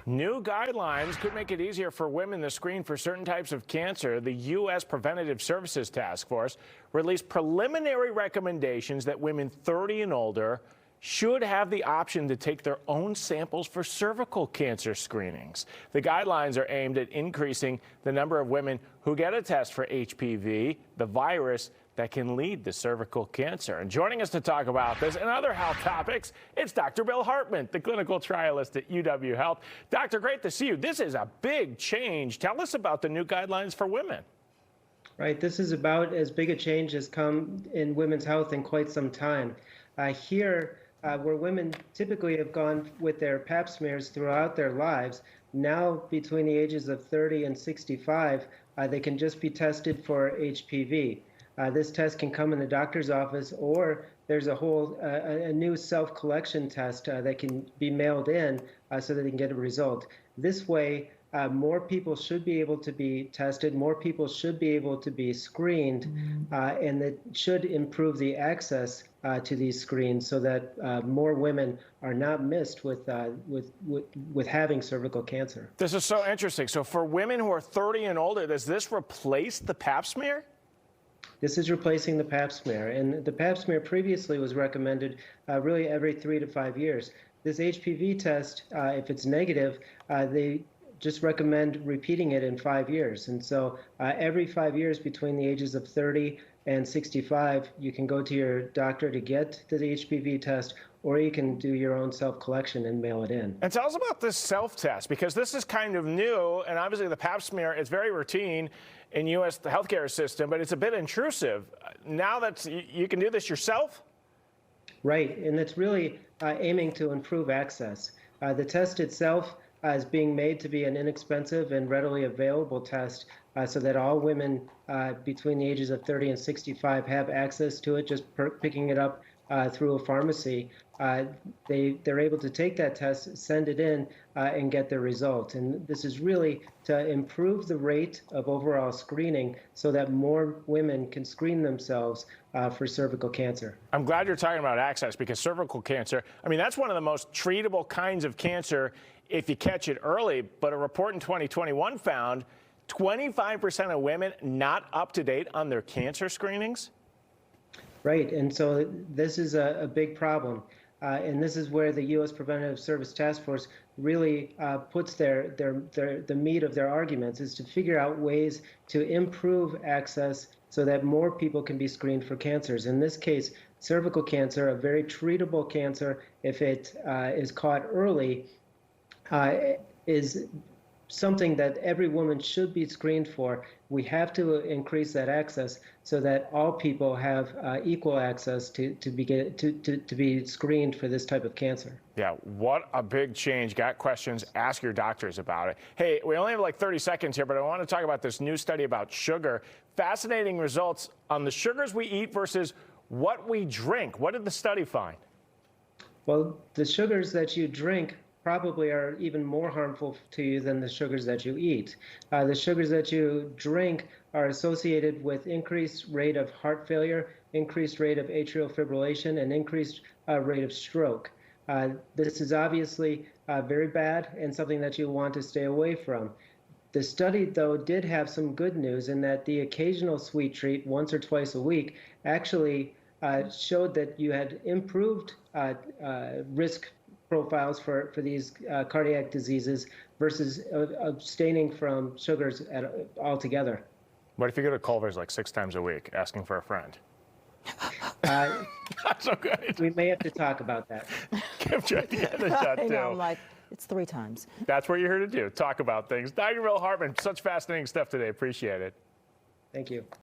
New guidelines could make it easier for women to screen for certain types of cancer. The U.S. Preventative Services Task Force released preliminary recommendations that women 30 and older should have the option to take their own samples for cervical cancer screenings. The guidelines are aimed at increasing the number of women who get a test for HPV, the virus that can lead to cervical cancer. And joining us to talk about this and other health topics, it's Dr. Bill Hartman, the clinical trialist at UW Health. Doctor, great to see you. This is a big change. Tell us about the new guidelines for women. Right. This is about as big a change as come in women's health in quite some time. Where women typically have gone with their pap smears throughout their lives, now between the ages of 30 and 65, they can just be tested for HPV. This test can come in the doctor's office, or there's a new self-collection test that can be mailed in so that they can get a result. This way, more people should be able to be tested, more people should be able to be screened, and that should improve the access to these screens so that more women are not missed with having cervical cancer. This is so interesting. So for women who are 30 and older, does this replace the pap smear? This is replacing the pap smear, and the pap smear previously was recommended really every 3 to 5 years. This HPV test, if it's negative, they just recommend repeating it in 5 years. And so every 5 years between the ages of 30 and 65, you can go to your doctor to get the HPV test, or you can do your own self-collection and mail it in. And tell us about this self-test, because this is kind of new, and obviously the pap smear is very routine in U.S. the healthcare system, but it's a bit intrusive. Now that you can do this yourself? Right, and it's really aiming to improve access. The test itself is being made to be an inexpensive and readily available test so that all women between the ages of 30 and 65 have access to it, just picking it up through a pharmacy. They're able to take that test, send it in, and get their result. And this is really to improve the rate of overall screening so that more women can screen themselves for cervical cancer. I'm glad you're talking about access, because cervical cancer, I mean, that's one of the most treatable kinds of cancer if you catch it early. But a report in 2021 found 25% of women not up to date on their cancer screenings. Right, and so this is a big problem. And this is where the U.S. Preventative Service Task Force really puts the meat of their arguments, is to figure out ways to improve access so that more people can be screened for cancers. In this case, cervical cancer, a very treatable cancer, if it is caught early, is something that every woman should be screened for. We have to increase that access so that all people have equal access to be screened for this type of cancer. Yeah, what a big change. Got questions? Ask your doctors about it. Hey, we only have like 30 seconds here, but I want to talk about this new study about sugar. Fascinating results on the sugars we eat versus what we drink. What did the study find? Well, the sugars that you drink probably are even more harmful to you than the sugars that you eat. The sugars that you drink are associated with increased rate of heart failure, increased rate of atrial fibrillation, and increased rate of stroke. This is obviously very bad and something that you want to stay away from. The study, though, did have some good news in that the occasional sweet treat once or twice a week actually showed that you had improved risk profiles for these cardiac diseases versus abstaining from sugars altogether. What if you go to Culver's like 6 times a week asking for a friend? Not so good. We may have to talk about that. I know, I'm like, it's 3 times. That's what you're here to do, talk about things. Dr. Bill Hartman, such fascinating stuff today. Appreciate it. Thank you.